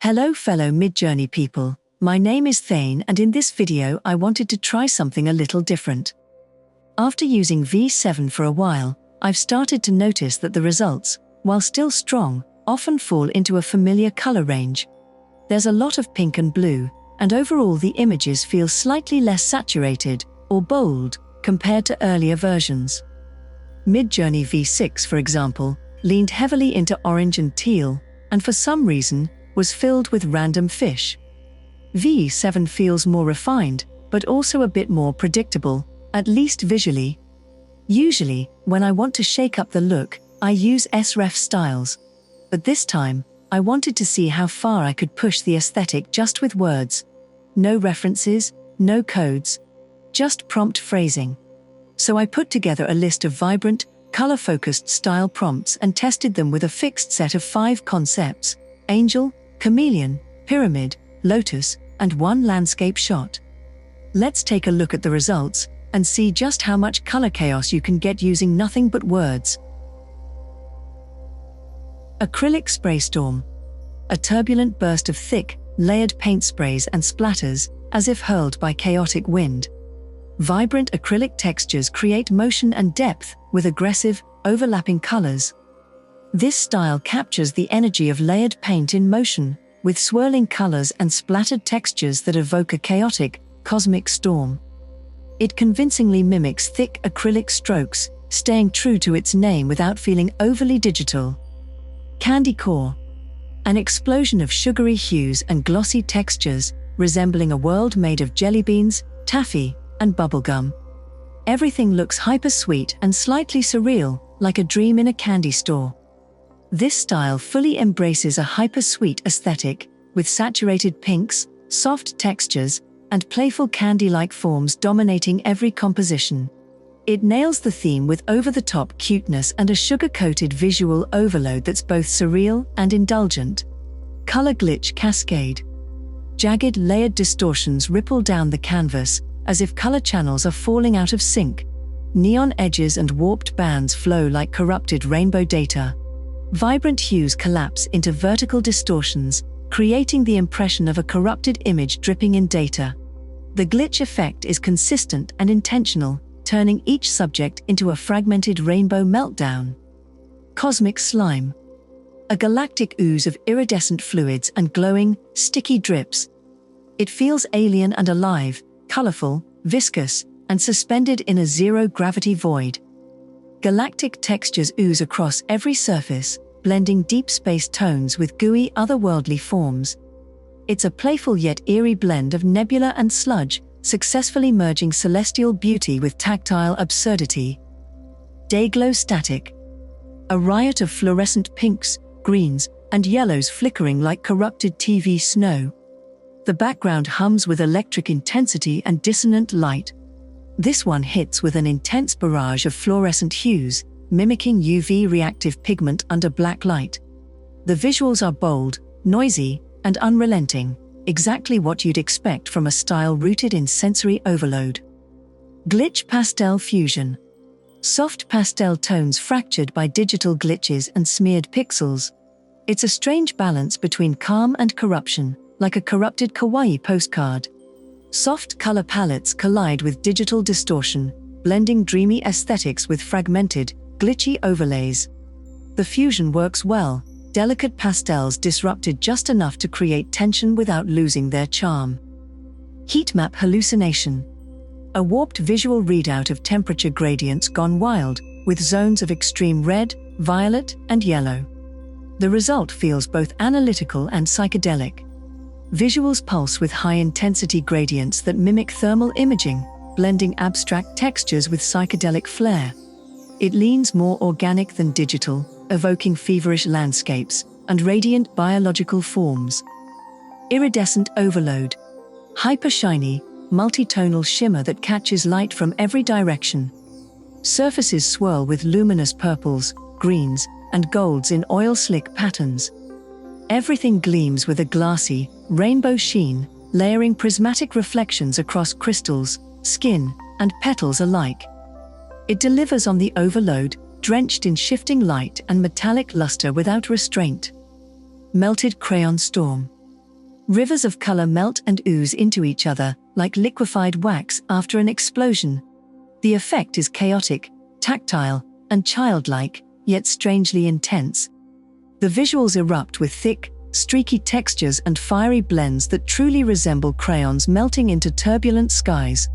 Hello fellow Midjourney people, my name is Thane and in this video I wanted to try something a little different. After using V7 for a while, I've started to notice that the results, while still strong, often fall into a familiar color range. There's a lot of pink and blue, and overall the images feel slightly less saturated or bold compared to earlier versions. Midjourney V6, for example, leaned heavily into orange and teal, and for some reason, was filled with random fish. V7 feels more refined, but also a bit more predictable, at least visually. Usually, when I want to shake up the look, I use SREF styles. But this time, I wanted to see how far I could push the aesthetic just with words. No references, no codes, just prompt phrasing. So I put together a list of vibrant, color-focused style prompts and tested them with a fixed set of 5 concepts: angel, chameleon, pyramid, lotus, and one landscape shot. Let's take a look at the results and see just how much color chaos you can get using nothing but words. Acrylic spray storm. A turbulent burst of thick, layered paint sprays and splatters, as if hurled by chaotic wind. Vibrant acrylic textures create motion and depth with aggressive, overlapping colors. This style captures the energy of layered paint in motion, with swirling colors and splattered textures that evoke a chaotic, cosmic storm. It convincingly mimics thick acrylic strokes, staying true to its name without feeling overly digital. Candy core. An explosion of sugary hues and glossy textures, resembling a world made of jelly beans, taffy, and bubblegum. Everything looks hyper-sweet and slightly surreal, like a dream in a candy store. This style fully embraces a hyper-sweet aesthetic, with saturated pinks, soft textures, and playful candy-like forms dominating every composition. It nails the theme with over-the-top cuteness and a sugar-coated visual overload that's both surreal and indulgent. Color glitch cascade. Jagged layered distortions ripple down the canvas, as if color channels are falling out of sync. Neon edges and warped bands flow like corrupted rainbow data. Vibrant hues collapse into vertical distortions, creating the impression of a corrupted image dripping in data. The glitch effect is consistent and intentional, turning each subject into a fragmented rainbow meltdown. Cosmic slime. A galactic ooze of iridescent fluids and glowing, sticky drips. It feels alien and alive, colorful, viscous, and suspended in a zero-gravity void. Galactic textures ooze across every surface, blending deep space tones with gooey otherworldly forms. It's a playful yet eerie blend of nebula and sludge, successfully merging celestial beauty with tactile absurdity. Daylow Static. A riot of fluorescent pinks, greens, and yellows flickering like corrupted TV snow. The background hums with electric intensity and dissonant light. This one hits with an intense barrage of fluorescent hues, mimicking UV reactive pigment under black light. The visuals are bold, noisy, and unrelenting, exactly what you'd expect from a style rooted in sensory overload. Glitch pastel fusion. Soft pastel tones fractured by digital glitches and smeared pixels. It's a strange balance between calm and corruption, like a corrupted kawaii postcard. Soft color palettes collide with digital distortion, blending dreamy aesthetics with fragmented, glitchy overlays. The fusion works well, delicate pastels disrupted just enough to create tension without losing their charm. Heatmap hallucination. A warped visual readout of temperature gradients gone wild, with zones of extreme red, violet, and yellow. The result feels both analytical and psychedelic. Visuals pulse with high-intensity gradients that mimic thermal imaging, blending abstract textures with psychedelic flair. It leans more organic than digital, evoking feverish landscapes and radiant biological forms. Iridescent overload. Hyper-shiny, multi-tonal shimmer that catches light from every direction. Surfaces swirl with luminous purples, greens, and golds in oil-slick patterns. Everything gleams with a glassy, rainbow sheen, layering prismatic reflections across crystals, skin, and petals alike. It delivers on the overload, drenched in shifting light and metallic luster without restraint. Melted crayon storm. Rivers of color melt and ooze into each other, like liquefied wax after an explosion. The effect is chaotic, tactile, and childlike, yet strangely intense. The visuals erupt with thick, streaky textures and fiery blends that truly resemble crayons melting into turbulent skies.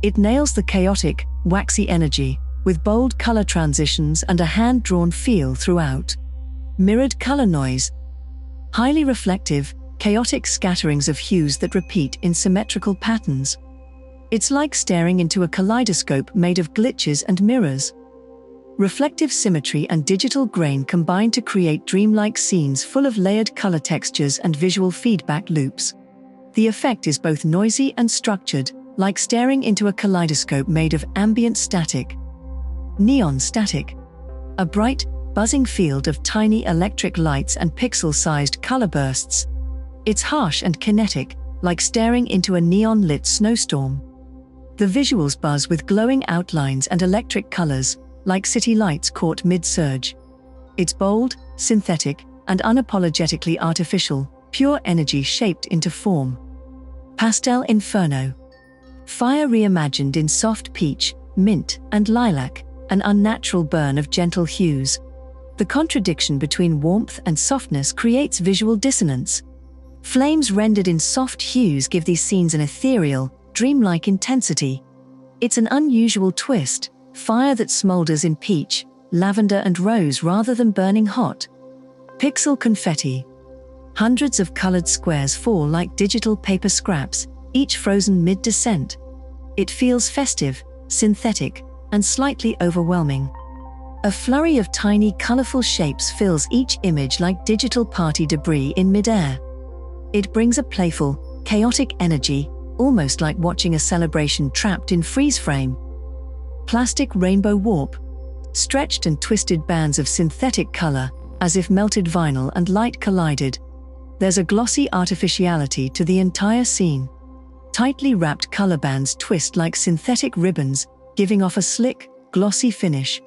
It nails the chaotic, waxy energy, with bold color transitions and a hand-drawn feel throughout. Mirrored color noise. Highly reflective, chaotic scatterings of hues that repeat in symmetrical patterns. It's like staring into a kaleidoscope made of glitches and mirrors. Reflective symmetry and digital grain combine to create dreamlike scenes full of layered color textures and visual feedback loops. The effect is both noisy and structured, like staring into a kaleidoscope made of ambient static. Neon static. A bright, buzzing field of tiny electric lights and pixel-sized color bursts. It's harsh and kinetic, like staring into a neon-lit snowstorm. The visuals buzz with glowing outlines and electric colors, like city lights caught mid-surge. It's bold, synthetic, and unapologetically artificial, pure energy shaped into form. Pastel Inferno. Fire reimagined in soft peach, mint, and lilac, an unnatural burn of gentle hues. The contradiction between warmth and softness creates visual dissonance. Flames rendered in soft hues give these scenes an ethereal, dreamlike intensity. It's an unusual twist, fire that smolders in peach, lavender and rose rather than burning hot. Pixel confetti. Hundreds of colored squares fall like digital paper scraps, each frozen mid-descent. It feels festive, synthetic, and slightly overwhelming. A flurry of tiny, colorful shapes fills each image like digital party debris in midair. It brings a playful, chaotic energy, almost like watching a celebration trapped in freeze frame. Plastic rainbow warp. Stretched and twisted bands of synthetic color, as if melted vinyl and light collided. There's a glossy artificiality to the entire scene. Tightly wrapped color bands twist like synthetic ribbons, giving off a slick, glossy finish.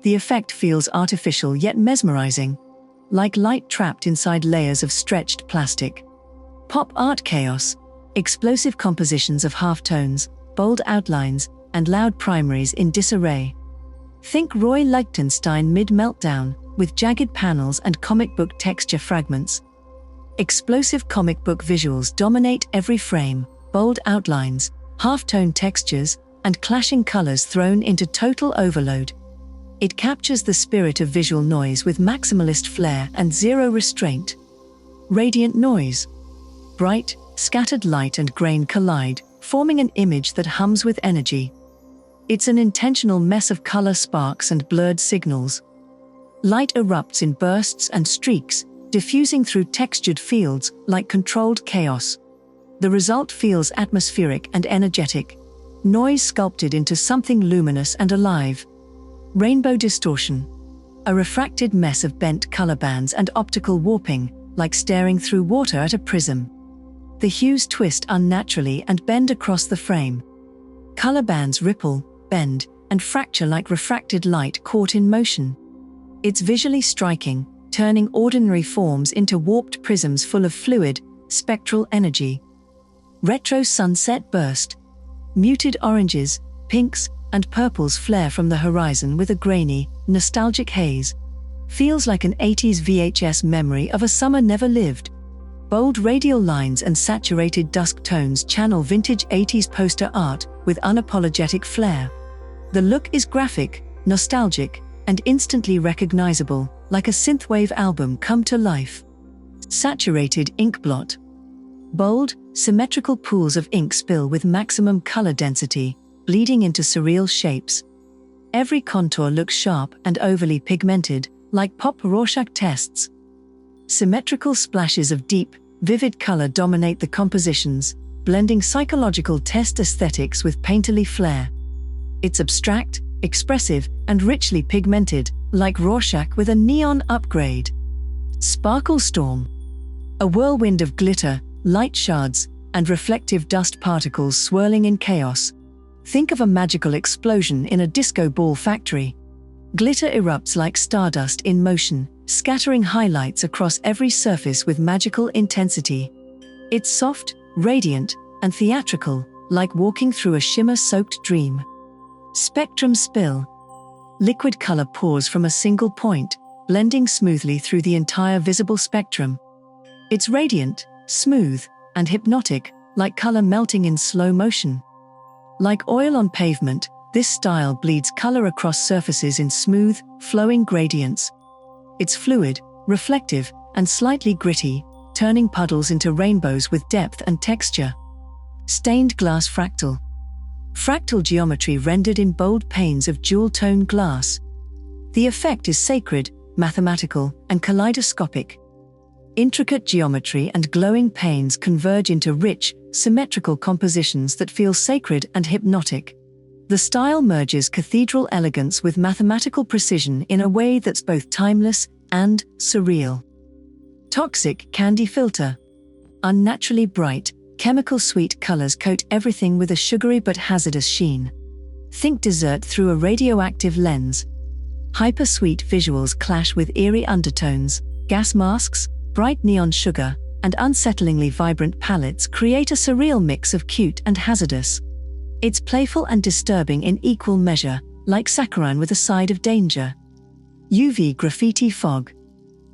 The effect feels artificial yet mesmerizing, like light trapped inside layers of stretched plastic. Pop art chaos. Explosive compositions of halftones, bold outlines, and loud primaries in disarray. Think Roy Lichtenstein mid-meltdown, with jagged panels and comic book texture fragments. Explosive comic book visuals dominate every frame, bold outlines, halftone textures, and clashing colors thrown into total overload. It captures the spirit of visual noise with maximalist flair and zero restraint. Radiant noise. Bright, scattered light and grain collide, forming an image that hums with energy. It's an intentional mess of color sparks and blurred signals. Light erupts in bursts and streaks, diffusing through textured fields like controlled chaos. The result feels atmospheric and energetic, noise sculpted into something luminous and alive. Rainbow distortion. A refracted mess of bent color bands and optical warping, like staring through water at a prism. The hues twist unnaturally and bend across the frame. Color bands ripple, bend, and fracture like refracted light caught in motion. It's visually striking, turning ordinary forms into warped prisms full of fluid, spectral energy. Retro sunset burst. Muted oranges, pinks, and purples flare from the horizon with a grainy, nostalgic haze. Feels like an 80s VHS memory of a summer never lived. Bold radial lines and saturated dusk tones channel vintage 80s poster art with unapologetic flair. The look is graphic, nostalgic, and instantly recognizable, like a synthwave album come to life. Saturated ink blot. Bold, symmetrical pools of ink spill with maximum color density, bleeding into surreal shapes. Every contour looks sharp and overly pigmented, like pop Rorschach tests. Symmetrical splashes of deep, vivid color dominate the compositions, blending psychological test aesthetics with painterly flair. It's abstract, expressive, and richly pigmented, like Rorschach with a neon upgrade. Sparkle storm. A whirlwind of glitter, light shards, and reflective dust particles swirling in chaos. Think of a magical explosion in a disco ball factory. Glitter erupts like stardust in motion, scattering highlights across every surface with magical intensity. It's soft, radiant, and theatrical, like walking through a shimmer-soaked dream. Spectrum spill. Liquid color pours from a single point, blending smoothly through the entire visible spectrum. It's radiant, smooth, and hypnotic, like color melting in slow motion. Like oil on pavement, this style bleeds color across surfaces in smooth, flowing gradients. It's fluid, reflective, and slightly gritty, turning puddles into rainbows with depth and texture. Stained glass fractal. Fractal geometry rendered in bold panes of jewel-toned glass. The effect is sacred, mathematical, and kaleidoscopic. Intricate geometry and glowing panes converge into rich, symmetrical compositions that feel sacred and hypnotic. The style merges cathedral elegance with mathematical precision in a way that's both timeless and surreal. Toxic candy filter. Unnaturally bright, chemical-sweet colors coat everything with a sugary but hazardous sheen. Think dessert through a radioactive lens. Hyper-sweet visuals clash with eerie undertones. Gas masks, bright neon sugar, and unsettlingly vibrant palettes create a surreal mix of cute and hazardous. It's playful and disturbing in equal measure, like saccharine with a side of danger. UV graffiti fog.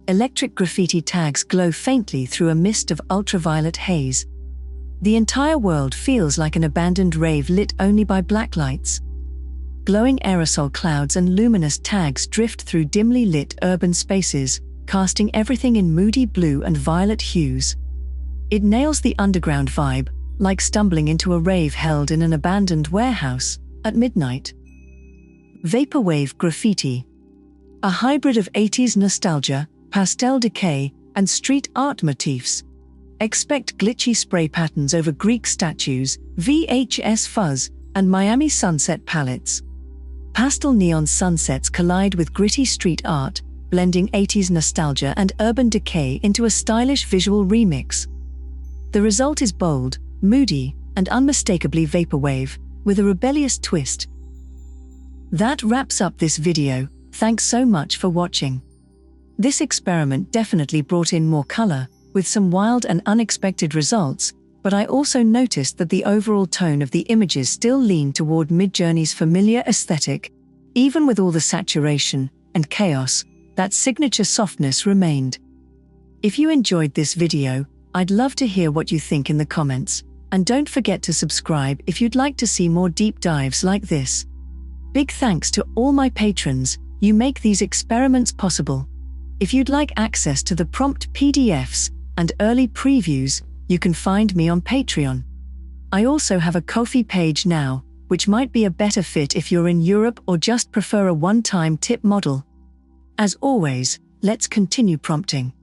Electric graffiti tags glow faintly through a mist of ultraviolet haze. The entire world feels like an abandoned rave lit only by black lights. Glowing aerosol clouds and luminous tags drift through dimly lit urban spaces, casting everything in moody blue and violet hues. It nails the underground vibe, like stumbling into a rave held in an abandoned warehouse at midnight. Vaporwave graffiti. A hybrid of 80s nostalgia, pastel decay, and street art motifs. Expect glitchy spray patterns over Greek statues, VHS fuzz, and Miami sunset palettes. Pastel neon sunsets collide with gritty street art, blending 80s nostalgia and urban decay into a stylish visual remix. The result is bold, moody, and unmistakably vaporwave, with a rebellious twist. That wraps up this video. Thanks so much for watching. This experiment definitely brought in more color, with some wild and unexpected results, but I also noticed that the overall tone of the images still leaned toward Midjourney's familiar aesthetic. Even with all the saturation and chaos, that signature softness remained. If you enjoyed this video, I'd love to hear what you think in the comments, and don't forget to subscribe if you'd like to see more deep dives like this. Big thanks to all my patrons, you make these experiments possible. If you'd like access to the prompt PDFs and early previews, you can find me on Patreon. I also have a Ko-fi page now, which might be a better fit if you're in Europe or just prefer a one-time tip model. As always, let's continue prompting.